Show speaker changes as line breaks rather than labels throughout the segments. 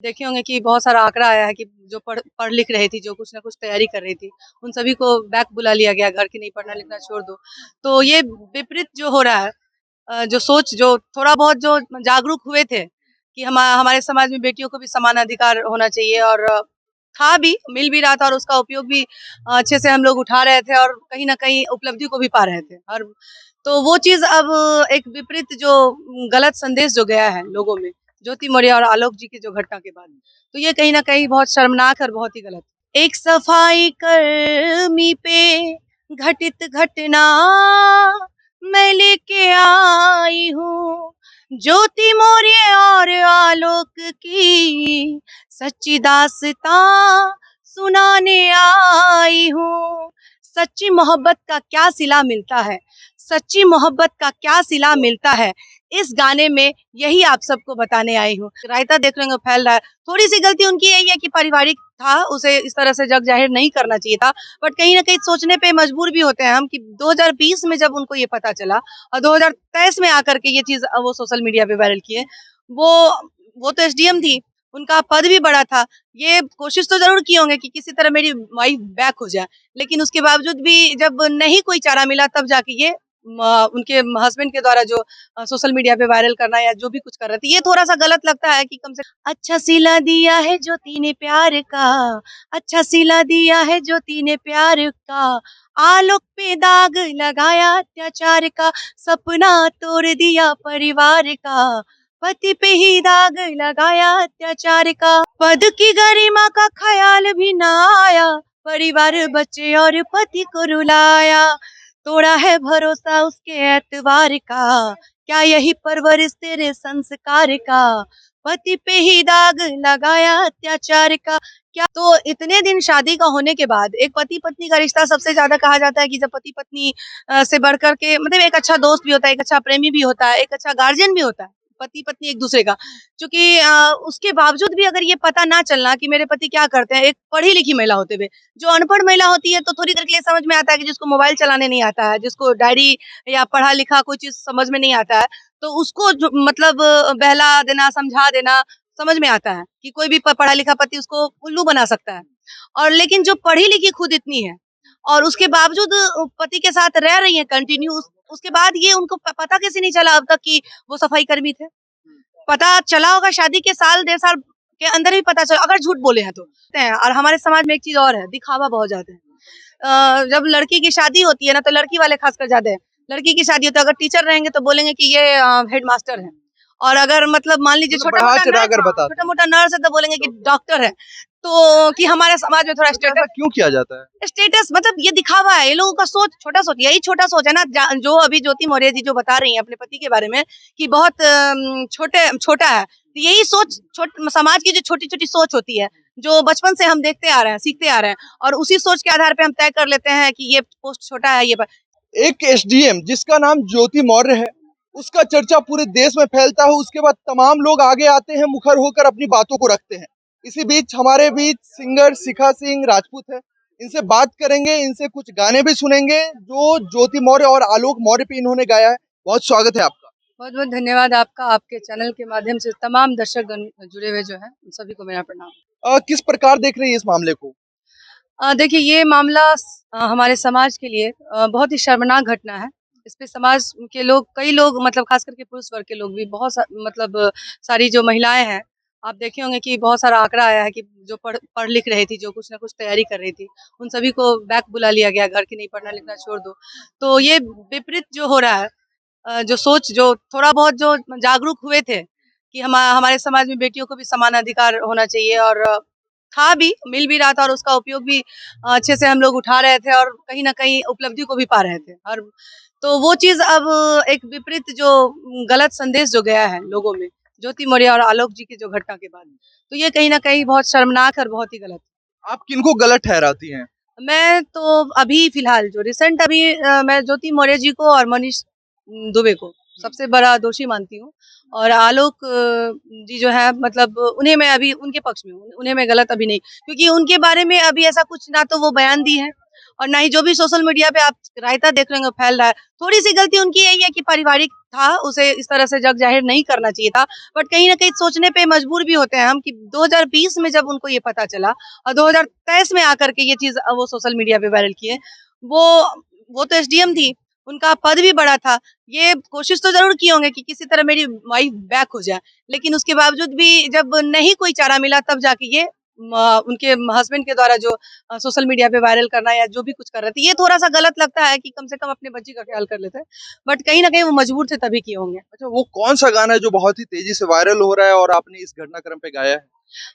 देखे होंगे कि बहुत सारा आंकड़ा आया है कि जो पढ़ पढ़ लिख रही थी, जो कुछ ना कुछ तैयारी कर रही थी, उन सभी को बैक बुला लिया गया घर की नहीं पढ़ना लिखना छोड़ दो। तो ये विपरीत जो हो रहा है, जो सोच जो थोड़ा बहुत जो जागरूक हुए थे कि हमारे समाज में बेटियों को भी समान अधिकार होना चाहिए और था भी, मिल भी रहा था और उसका उपयोग भी अच्छे से हम लोग उठा रहे थे और कहीं न कहीं उपलब्धि को भी पा रहे थे। और तो वो चीज़ अब एक विपरीत जो गलत संदेश जो गया है लोगों में, ज्योति मौर्य और आलोक जी की जो घटना के बाद, तो ये कहीं न कहीं बहुत शर्मनाक और बहुत ही गलत। एक सफाई कर्मी पे घटित घटना मैं लेके आई हूँ, ज्योति मौर्य और आलोक की सच्ची दास्तां सुनाने आई हूँ। सच्ची मोहब्बत का क्या सिला मिलता है, सच्ची मोहब्बत का क्या सिला मिलता है, इस गाने में यही आप सबको बताने आई हूँ। रायता देख रहे होंगे फैल रहा है, थोड़ी सी गलती उनकी यही है कि पारिवारिक था, उसे इस तरह से जग जाहिर नहीं करना चाहिए था, बट कहीं न कहीं सोचने पे मजबूर भी होते हैं हम कि 2020 में जब उनको ये पता चला और 2023 में आकर के ये चीज़ वो सोशल मीडिया पे वायरल किए। वो वो तो एसडीएम थी, उनका पद भी बड़ा था, ये कोशिश तो ज़रूर किए होंगे कि किसी तरह मेरी वाइफ बैक हो जाए, लेकिन उसके बावजूद भी जब नहीं कोई चारा मिला तब जाके ये उनके हस्बैंड के द्वारा जो सोशल मीडिया पे वायरल करना या जो भी कुछ कर रहे थे, ये थोड़ा-सा गलत लगता है कि कम से अच्छा सिला दिया है ज्योति ने प्यार का, अच्छा सिला दिया है ज्योति ने प्यार का, आलोक पे दाग लगाया अत्याचार का, सपना तोड़ दिया परिवार का, पति पे ही दाग लगाया अत्याचार का, पद की गरिमा का ख्याल भी ना आया, परिवार बच्चे और पति को रुलाया, तोड़ा है भरोसा उसके एतबार का, क्या यही परवरिश तेरे संस्कार का, पति पे ही दाग लगाया अत्याचार का। क्या तो इतने दिन शादी का होने के बाद एक पति पत्नी का रिश्ता सबसे ज्यादा कहा जाता है कि जब पति पत्नी से बढ़कर के मतलब एक अच्छा दोस्त भी होता है, एक अच्छा प्रेमी भी होता है, एक अच्छा गार्जियन भी होता है पति पत्नी एक दूसरे का। क्योंकि उसके बावजूद भी अगर ये पता ना चलना कि मेरे पति क्या करते हैं, एक पढ़ी लिखी महिला होते हुए, जो अनपढ़ महिला होती है तो थोड़ी देर के लिए समझ में आता है कि जिसको मोबाइल चलाने नहीं आता है, जिसको डायरी या पढ़ा लिखा कोई चीज समझ में नहीं आता है, तो उसको मतलब बहला देना, समझा देना समझ में आता है कि कोई भी पढ़ा लिखा पति उसको उल्लू बना सकता है। और लेकिन जो पढ़ी लिखी खुद इतनी है और उसके बावजूद पति के साथ रह रही है कंटिन्यू, उसके बाद ये उनको पता कैसे नहीं चला अब तक कि वो सफाई कर्मी थे। पता चला होगा शादी के साल डेढ़ साल के अंदर ही पता चला, अगर झूठ बोले हैं तो। और हमारे समाज में एक चीज और है, दिखावा बहुत ज्यादा है। जब लड़की की शादी होती है ना तो लड़की वाले खासकर ज्यादा है, लड़की की शादी होती है अगर टीचर रहेंगे तो बोलेंगे कि ये हेड मास्टर है, और अगर मतलब मान लीजिए छोटा मोटा नर्स है तो बोलेंगे कि डॉक्टर है। तो कि हमारे समाज में थोड़ा
ऐसा क्यों किया जाता है?
स्टेटस मतलब ये दिखावा है, ये लोगों का सोच छोटा सोच, यही छोटा सोच है ना जो अभी ज्योति मौर्य जी जो बता रही हैं अपने पति के बारे में कि बहुत छोटा है, तो यही सोच समाज की जो छोटी छोटी सोच होती है, जो बचपन से हम देखते आ रहे हैं, सीखते आ रहे हैं, और उसी सोच के आधार पे हम तय कर लेते हैं कि ये पोस्ट छोटा है, ये
एक एसडीएम जिसका नाम ज्योति मौर्य है, उसका चर्चा पूरे देश में फैलता है, उसके बाद तमाम लोग आगे आते हैं, मुखर होकर अपनी बातों को रखते हैं। इसी बीच हमारे बीच सिंगर शिखा सिंह राजपूत है, इनसे बात करेंगे, इनसे कुछ गाने भी सुनेंगे जो ज्योति मौर्य और आलोक मौर्य पे इन्होंने गाया है। बहुत स्वागत है आपका।
बहुत बहुत धन्यवाद आपका, आपके चैनल के माध्यम से तमाम दर्शक जुड़े हुए जो है उन सभी को मेरा प्रणाम।
किस प्रकार देख रही है इस मामले को?
देखिए ये मामला हमारे समाज के लिए बहुत ही शर्मनाक घटना है। इस पे समाज के लोग, कई लोग मतलब खास करके पुरुष वर्ग के लोग भी बहुत मतलब सारी जो महिलाएं हैं, आप देखे होंगे कि बहुत सारा आंकड़ा आया है कि जो पढ़ लिख रही थी, जो कुछ ना कुछ तैयारी कर रही थी, उन सभी को बैक बुला लिया गया घर की नहीं पढ़ना लिखना छोड़ दो। तो ये विपरीत जो हो रहा है, जो सोच जो थोड़ा बहुत जो जागरूक हुए थे कि हमारे समाज में बेटियों को भी समान अधिकार होना चाहिए और था भी, मिल भी रहा था और उसका उपयोग भी अच्छे से हम लोग उठा रहे थे और कहीं न कहीं उपलब्धि को भी पा रहे थे। और तो वो चीज़ अब एक विपरीत जो गलत संदेश जो गया है लोगों में, ज्योति मौर्य और आलोक जी की जो घटना के बाद, तो ये कहीं न कहीं बहुत शर्मनाक और बहुत ही गलत है।
आप किनको गलत ठहराती हैं?
मैं तो अभी फिलहाल जो रिसेंट अभी मैं ज्योति मौर्य जी को और मनीष दुबे को सबसे बड़ा दोषी मानती हूँ, और आलोक जी जो है मतलब उन्हें मैं अभी उनके पक्ष में हूँ, उन्हें मैं गलत अभी नहीं, क्योंकि उनके बारे में अभी ऐसा कुछ ना तो वो बयान दी है और ना ही जो भी सोशल मीडिया पे आप रायता देख रहे होंगे फैल रहा है, थोड़ी सी गलती उनकी यही है कि पारिवारिक था, उसे इस तरह से जग जाहिर नहीं करना चाहिए था। बट कहीं ना कहीं सोचने पे मजबूर भी होते हैं हम कि 2020 में जब उनको ये पता चला और 2023 में आकर के ये चीज वो सोशल मीडिया पे वायरल किए। वो वो तो एसडीएम थी, उनका पद भी बड़ा था। ये कोशिश तो जरूर किए होंगे कि किसी तरह मेरी वाइफ बैक हो जाए, लेकिन उसके बावजूद भी जब नहीं कोई चारा मिला तब जाके ये उनके हस्बैंड के द्वारा जो सोशल मीडिया पे वायरल करना या जो भी कुछ कर रहे थे, ये थोड़ा सा गलत लगता है कि कम से कम अपने बच्ची का ख्याल कर लेते हैं। बट कहीं ना कहीं वो मजबूर थे तभी किए होंगे।
अच्छा, वो कौन सा गाना है जो बहुत ही तेजी से वायरल हो रहा है और आपने इस घटनाक्रम पे गाया है?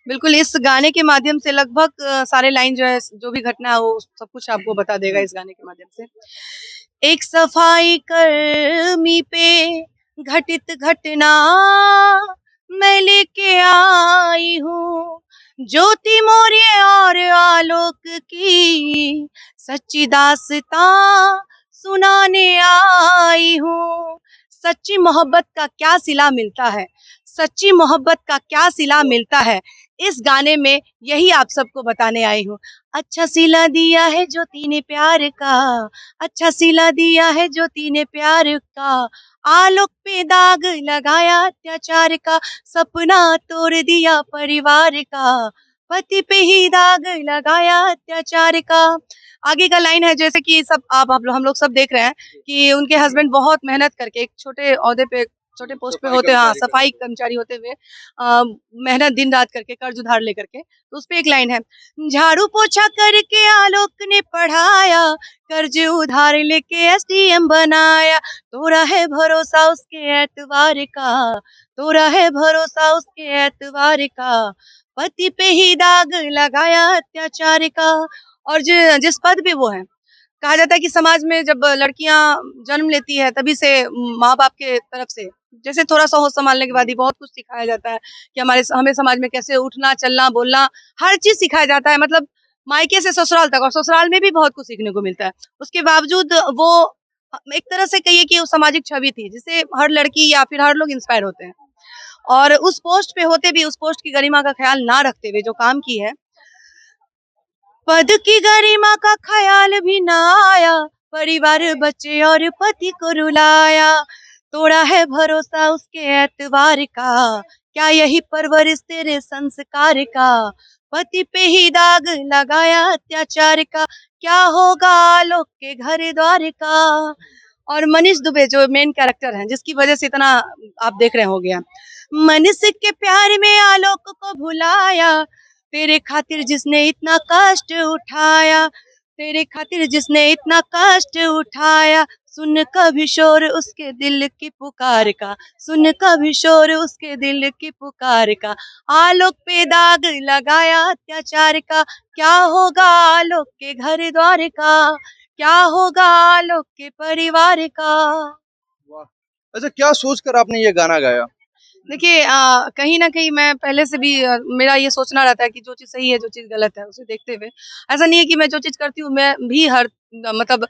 बिल्कुल, इस गाने के माध्यम से लगभग सारे लाइन जो है, जो भी घटना है वो सब कुछ आपको बता देगा इस गाने के माध्यम से। एक सफाई कर्मी पे घटित घटना मैं लेके आई हूँ, ज्योति मौर्य और आलोक की सच्ची दास्तां सुनाने आई हूँ। सच्ची मोहब्बत का क्या सिला मिलता है, सच्ची मोहब्बत का क्या सिला मिलता है, इस गाने में यही आप सबको बताने आई हूँ। अच्छा सिला दिया है ज्योति ने प्यार का, अच्छा सिला दिया है ज्योति ने प्यार का, आलोक पे दाग लगाया अत्याचार का, सपना तोड़ दिया परिवार का, पति पे ही दाग लगाया अत्याचार का। आगे का लाइन है जैसे कि सब आप लोग हम लोग सब देख रहे हैं कि उनके हस्बैंड बहुत मेहनत करके एक छोटे ओहदे पे, छोटे पोस्ट पे होते हैं, हाँ, सफाई कर्मचारी होते हुए मेहनत दिन रात करके कर्ज उधार लेकर के। तो उस पे एक लाइन है, झाड़ू पोछा करके आलोक ने पढ़ाया, कर्ज उधार लेके एसडीएम बनाया, तोरा है भरोसा उसके एतवार का, तोरा है भरोसा उसके एतवार का, पति पे ही दाग लगाया अत्याचार का। और जिस पद पे वो है, कहा जाता है कि समाज में जब लड़कियां जन्म लेती है तभी से माँ बाप के तरफ से जैसे थोड़ा सा होश संभालने के बाद ही बहुत कुछ सिखाया जाता है कि हमें समाज में कैसे उठना चलना बोलना, हर चीज सिखाया जाता है। मतलब मायके से ससुराल तक, और ससुराल में भी बहुत कुछ सीखने को मिलता है। उसके बावजूद वो एक तरह से कहिए कि वो सामाजिक छवि थी जिससे हर लड़की या फिर हर लोग इंस्पायर होते हैं। और उस पोस्ट पे होते भी उस पोस्ट की गरिमा का ख्याल ना रखते हुए जो काम की है, पद की गरिमा का ख्याल भी ना आया, परिवार बच्चे और पति को रुलाया, तोड़ा है भरोसा उसके एतवार का, क्या यही परवरिश तेरे संस्कार का, पति पे ही दाग लगाया अत्याचार का, क्या होगा आलोक के घर द्वार का। और मनीष दुबे जो मेन कैरेक्टर हैं जिसकी वजह से इतना आप देख रहे हो गया, मनीष के प्यार में आलोक को भुलाया, तेरे खातिर जिसने इतना कष्ट उठाया, तेरे खातिर जिसने इतना कष्ट उठाया, सुन कभी शोर उसके दिल की पुकार का, सुन कभी शोर उसके दिल की पुकार का, आलोक पे दाग लगाया अत्याचार का, क्या होगा आलोक के घर द्वार का, क्या होगा आलोक के परिवार का।
वाह! अच्छा, क्या सोचकर आपने ये गाना गाया?
देखिए कहीं न कहीं मैं पहले से भी मेरा ये सोचना रहता है कि जो चीज़ सही है, जो चीज़ गलत है, उसे देखते हुए ऐसा नहीं है कि मैं जो चीज़ करती हूँ मैं भी मतलब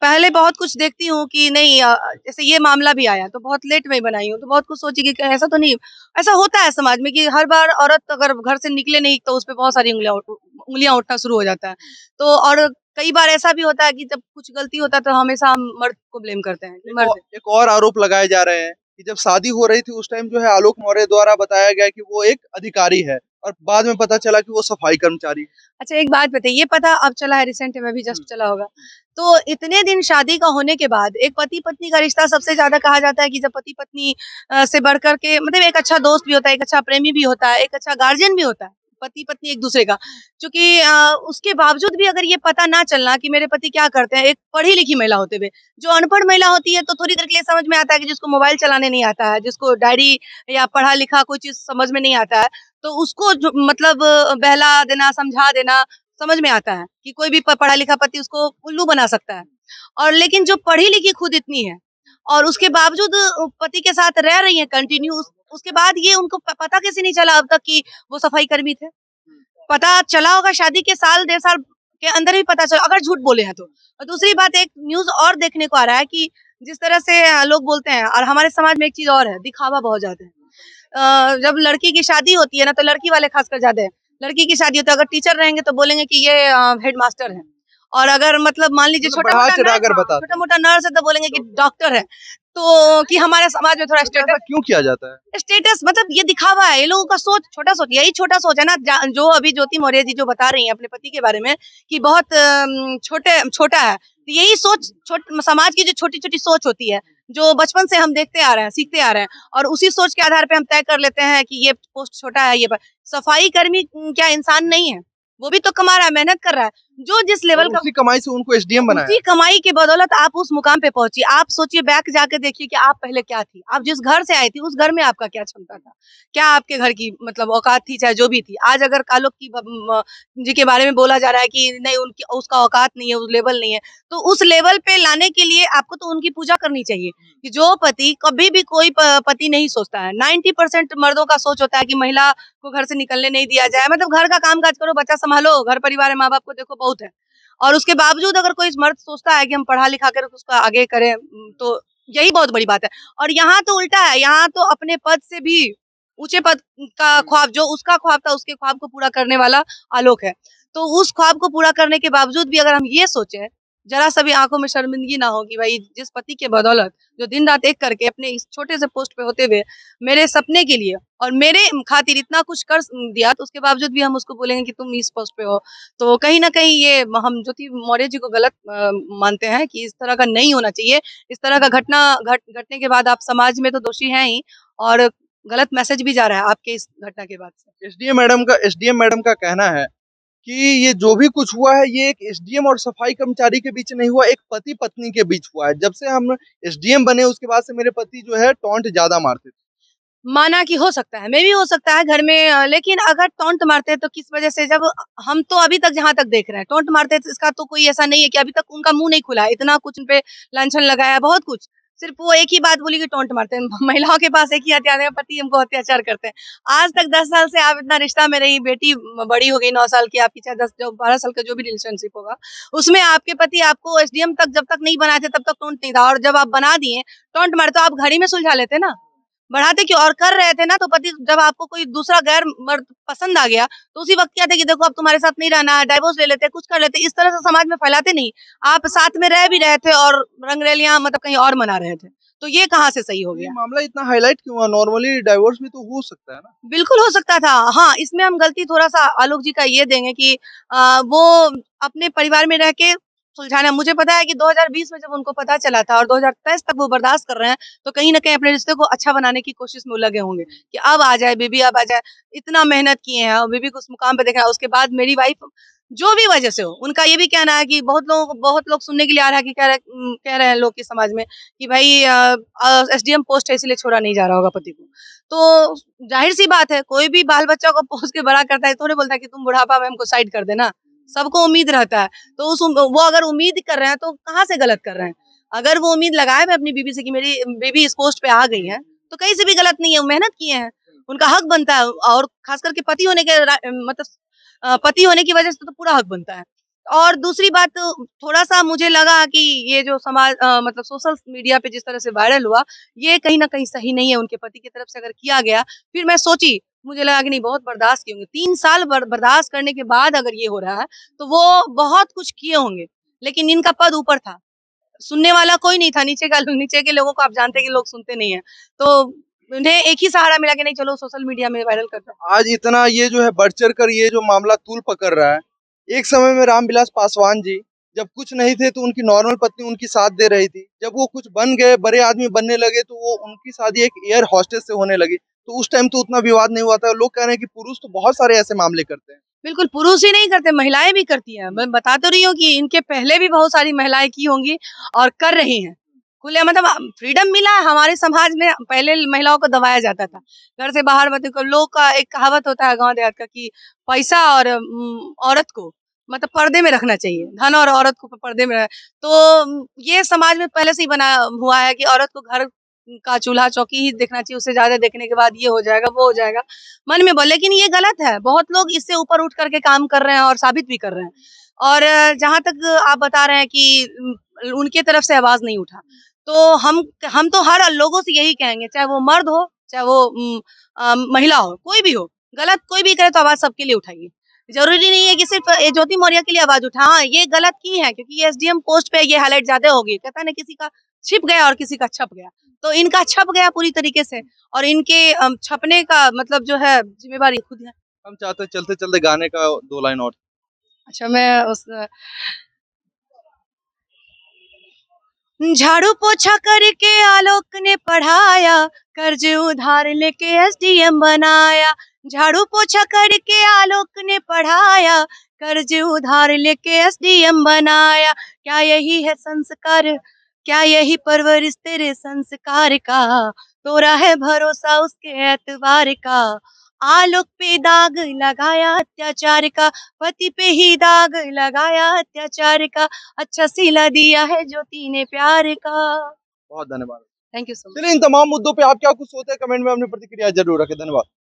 पहले बहुत कुछ देखती हूँ कि नहीं जैसे ये मामला भी आया तो बहुत लेट में ही बनाई हूँ, तो बहुत कुछ सोची कि ऐसा तो नहीं, ऐसा होता है समाज में कि हर बार औरत अगर घर से निकले नहीं तो उस पे बहुत सारी उँगलियाँ उठना शुरू हो जाता है। तो और कई बार ऐसा भी होता है कि जब कुछ गलती होता है तो हमेशा हम मर्द को ब्लेम करते हैं कि मर्द।
एक और आरोप लगाए जा रहे हैं कि जब शादी हो रही थी उस टाइम जो है आलोक मौर्य द्वारा बताया गया कि वो एक अधिकारी है और बाद में पता चला कि वो सफाई कर्मचारी है।
अच्छा एक बात बताइए, ये पता अब चला है रिसेंट में भी जस्ट चला होगा, तो इतने दिन शादी का होने के बाद एक पति पत्नी का रिश्ता सबसे ज्यादा कहा जाता है कि जब पति पत्नी से बढ़कर के मतलब एक अच्छा दोस्त भी होता है, एक अच्छा प्रेमी भी होता है, एक अच्छा गार्जियन भी होता है पति पत्नी एक दूसरे का। क्योंकि उसके बावजूद भी अगर ये पता ना चलना कि मेरे पति क्या करते हैं, एक पढ़ी लिखी महिला होते हुए, जो अनपढ़ महिला होती है तो थोड़ी देर के लिए समझ में आता है कि जिसको मोबाइल चलाने नहीं आता है, जिसको डायरी या पढ़ा लिखा कोई चीज समझ में नहीं आता है, तो उसको जो मतलब बहला देना समझा देना समझ में आता है कि कोई भी पढ़ा लिखा पति उसको उल्लू बना सकता है। और लेकिन जो पढ़ी लिखी खुद इतनी है और उसके बावजूद पति के साथ रह रही है कंटिन्यू, उसके बाद ये उनको पता कैसे नहीं चला अब तक कि वो सफाई कर्मी थे। पता चला होगा शादी के साल 1.5 साल के अंदर ही पता चला अगर झूठ बोले हैं तो। और दूसरी बात एक न्यूज और देखने को आ रहा है कि जिस तरह से लोग बोलते हैं, और हमारे समाज में एक चीज और है, दिखावा बहुत ज्यादा है। जब लड़की की शादी होती है ना तो लड़की वाले खासकर ज्यादा है, लड़की की शादी होती है अगर टीचर रहेंगे तो बोलेंगे कि ये हेड मास्टर है, और अगर मतलब मान लीजिए
मतलब
छोटा
बढ़ा
मोटा
चढ़ा
नर्स,
कर बताते
छोटा
हैं।
मोटा नर्स है तो बोलेंगे कि डॉक्टर है, तो कि हमारे समाज में थोड़ा
वैसे ऐसा क्यों किया जाता है?
स्टेटस मतलब ये दिखावा है, ये लोगों का सोच, छोटा सोच, यही छोटा सोच है ना। जो अभी ज्योति मौर्य जी जो बता रही हैं अपने पति के बारे में कि बहुत छोटा है, तो यही सोच समाज की जो छोटी छोटी सोच होती है, जो बचपन से हम देखते आ रहे हैं, सीखते आ रहे हैं, और उसी सोच के आधार पे हम तय कर लेते हैं कि ये पोस्ट छोटा है, सफाई कर्मी क्या इंसान नहीं है? वो भी तो कमा रहा है, मेहनत कर रहा है, जो जिस
और
लेवल का,
उसी कमाई से उनको एसडीएम बनाया
उसी
है।
कमाई की बदौलत आप उस मुकाम पे पहुंची। आप सोचिए, बैक जाके देखिए कि आप पहले क्या थी, आप जिस घर से आई थी उस घर में आपका क्या क्षमता था, क्या आपके घर की मतलब औकात थी, चाहे जो भी थी। आज अगर कालोक की जी के बारे में बोला जा रहा है कि नहीं उनकी उसका औकात नहीं है, उस लेवल नहीं है, तो उस लेवल पे लाने के लिए आपको तो उनकी पूजा करनी चाहिए। कि जो पति, कभी भी कोई पति नहीं सोचता है, 90% मर्दों का सोच होता है कि महिला को घर से निकलने नहीं दिया जाए, मतलब घर का काम काज करो, बच्चा संभालो, घर परिवार माँ बाप को देखो, बहुत है। और उसके बावजूद अगर कोई मर्द सोचता है कि हम पढ़ा लिखा कर उसका आगे करें, तो यही बहुत बड़ी बात है। और यहाँ तो उल्टा है, यहाँ तो अपने पद से भी ऊंचे पद का ख्वाब, जो उसका ख्वाब था उसके ख्वाब को पूरा करने वाला आलोक है। तो उस ख्वाब को पूरा करने के बावजूद भी अगर हम ये सोचें, जरा सा भी आंखों में शर्मिंदगी ना हो कि भाई जिस पति के बदौलत, जो दिन रात एक करके अपने इस छोटे से पोस्ट पे होते हुए मेरे सपने के लिए और मेरे खातिर इतना कुछ कर दिया, तो उसके बावजूद भी हम उसको बोलेंगे कि तुम इस पोस्ट पे हो, तो कहीं न कहीं ये हम ज्योति मौर्य जी को गलत मानते हैं कि इस तरह का नहीं होना चाहिए। इस तरह का घटने के बाद आप समाज में तो दोषी हैं ही, और गलत मैसेज भी जा रहा है आपके इस घटना के बाद से।
एसडीएम मैडम का कहना है कि ये जो भी कुछ हुआ है ये एक एसडीएम और सफाई कर्मचारी के बीच नहीं हुआ, एक पति पत्नी के बीच हुआ है। जब से हम एसडीएम बने उसके बाद से मेरे पति जो है टॉन्ट ज्यादा मारते थे।
माना कि हो सकता है, मे बी हो सकता है घर में, लेकिन अगर टॉन्ट मारते हैं तो किस वजह से? जब हम तो अभी तक जहाँ तक देख रहे हैं, टॉन्ट मारते हैं तो इसका तो कोई ऐसा नहीं है कि अभी तक उनका मुँह नहीं खुला है, इतना कुछ उन पे लांछन लगाया, बहुत कुछ। सिर्फ वो एक ही बात बोली कि टॉन्ट मारते हैं। महिलाओं के पास एक ही हथियार है, पति हमको अत्याचार करते हैं। आज तक 10 साल से आप इतना रिश्ता में रही, बेटी बड़ी हो गई 9 साल की आपकी, चाहे 10 जो 12 साल का जो भी रिलेशनशिप होगा, उसमें आपके पति आपको एसडीएम तक जब तक नहीं बनाए थे तब तक टॉन्ट नहीं था, और जब आप बना दिए, टॉन्ट मारे, तो आप घर ही में सुलझा लेते ना। बढ़ाते क्यों? और कर रहे थे ना, तो पति जब आपको कोई दूसरा गैर मर्द पसंद आ गया, तो उसी वक़्त कहते कि देखो अब तुम्हारे साथ नहीं रहना है, डाइवोर्स ले लेते, कुछ कर लेते। इस तरह से समाज में फैलाते नहीं। आप साथ में रह भी रहे थे और रंगरेलियाँ मतलब कहीं और मना रहे थे। तो ये कहाँ से सही हो
तो ये
गया?
मामला इतना हाईलाइट क्यों हुआ? नॉर्मली डाइवोर्स भी तो हो सकता है ना।
बिल्कुल हो सकता था। हाँ, इसमें हम गलती थोड़ा-सा आलोक जी का ये देंगे कि वो अपने परिवार में रह के सुलझाना, मुझे पता है कि 2020 में जब उनको पता चला था और 2023 तक वो बर्दाश्त कर रहे हैं, तो कहीं न कहीं अपने रिश्ते को अच्छा बनाने की कोशिश में वो लगे होंगे कि अब आ जाए बेबी, अब आ जाए। इतना मेहनत किए हैं और बेबी को उस मुकाम पे देखा है, उसके बाद मेरी वाइफ जो भी वजह से हो, उनका ये भी कहना है कि बहुत लोग सुनने के लिए आ रहा है कि कह रहे हैं लोग के समाज में कि भाई एसडीएम पोस्ट है इसलिए छोड़ा नहीं जा रहा होगा पति को। तो ज़ाहिर-सी बात है, कोई भी बाल-बच्चा को पोस के बड़ा करता है, थोड़ी बोलता है कि तुम बुढ़ापा में हमको साइड कर देना। सबको उम्मीद रहता है। तो वो अगर उम्मीद कर रहे हैं तो कहाँ से गलत कर रहे हैं? अगर वो उम्मीद लगाए हुए अपनी बीवी से कि मेरी बेबी इस पोस्ट पे आ गई है, तो कहीं से भी गलत नहीं है, वो मेहनत किए हैं। उनका हक बनता है, और खास करके पति होने के मतलब पति होने की वजह से तो पूरा हक बनता है। और दूसरी बात, थोड़ा-सा मुझे लगा कि ये जो मतलब सोशल मीडिया पे जिस तरह से वायरल हुआ, ये कहीं न कहीं सही नहीं है उनके पति की तरफ से अगर किया गया। फिर मैं सोची, मुझे लगा कि नहीं, बहुत बर्दाश्त किए होंगे। 3 साल बर्दाश्त करने के बाद अगर ये हो रहा है, तो वो बहुत कुछ किए होंगे। लेकिन इनका पद ऊपर था, सुनने वाला कोई नहीं था, नीचे के लोगों को आप जानते हैं कि लोग सुनते नहीं हैं। तो उन्हें एक ही सहारा मिला कि नहीं चलो सोशल मीडिया में वायरल कर दो।
आज इतना ये जो है बढ़ चढ़ कर ये जो मामला तूल पकड़ रहा है। एक समय में रामविलास पासवान जी जब कुछ नहीं थे तो उनकी नॉर्मल पत्नी उनकी साथ दे रही थी। जब वो कुछ बन गए, बड़े आदमी बनने लगे, तो वो उनकी शादी एक एयर होस्टेस से होने लगी। तो उस टाइम तो उतना विवाद नहीं हुआ था। लोग कह रहे हैं कि पुरुष तो बहुत सारे ऐसे मामले करते हैं।
बिल्कुल, पुरुष ही नहीं करते, महिलाएँ भी करती हैं। मैं बता तो रही हूँ कि इनके पहले भी बहुत सारी महिलाएँ की होंगी और कर रही हैं। खुले मतलब फ्रीडम मिला है हमारे समाज में, पहले महिलाओं को दबाया जाता था। घर से बाहर मत निकलो, लोग का एक कहावत होता है गाँव देहात का कि पैसा और औरत को मतलब पर्दे में रखना चाहिए, धन और औरत को पर्दे में तो ये समाज में पहले से ही बना हुआ है कि औरत को घर का चूल्हा-चौकी ही देखना चाहिए, उससे ज़्यादा देखने के बाद ये हो जाएगा, वो हो जाएगा। मन में लेकिन ये गलत है। बहुत लोग इससे ऊपर उठ करके काम कर रहे हैं और साबित भी कर रहे हैं। और जहाँ तक आप बता रहे हैं कि उनके तरफ से आवाज़ नहीं उठा, तो हम तो हर लोगों से यही कहेंगे, चाहे वो मर्द हो, चाहे वो महिला हो, कोई भी हो, गलत कोई भी करे तो आवाज़ सबके लिए उठाइए। जरूरी नहीं है कि सिर्फ ये ज्योति मौर्य के लिए आवाज उठा। हाँ, ये गलत की है क्योंकि ये एसडीएम पोस्ट पे ये हाईलाइट ज्यादा होगी, कहता ना किसी का छिप गया और किसी का छप गया, तो इनका छप गया पूरी तरीके से, और इनके छपने का मतलब जो है जिम्मेवारी खुद है।
हम चाहते हैं चलते चलते गाने का 2 लाइन और।
अच्छा, मैं उस झाड़ू पोछा करके आलोक ने पढ़ाया, कर्ज उधार लेके एसडीएम बनाया। झाड़ू पोछा करके आलोक ने पढ़ाया, कर्ज उधार लेके एसडीएम बनाया। क्या यही है संस्कार, क्या यही परवरिश तेरे संस्कार का, तोरा है भरोसा उसके एतबार का। आलोक पे दाग लगाया अत्याचार का, पति पे ही दाग लगाया अत्याचार का, अच्छा सिला दिया है ज्योति ने प्यार का।
बहुत धन्यवाद।
Thank you so much.
चलिए इन तमाम मुद्दों पे आप क्या कुछ सोचते हैं कमेंट में अपनी प्रतिक्रिया जरूर रखें। धन्यवाद।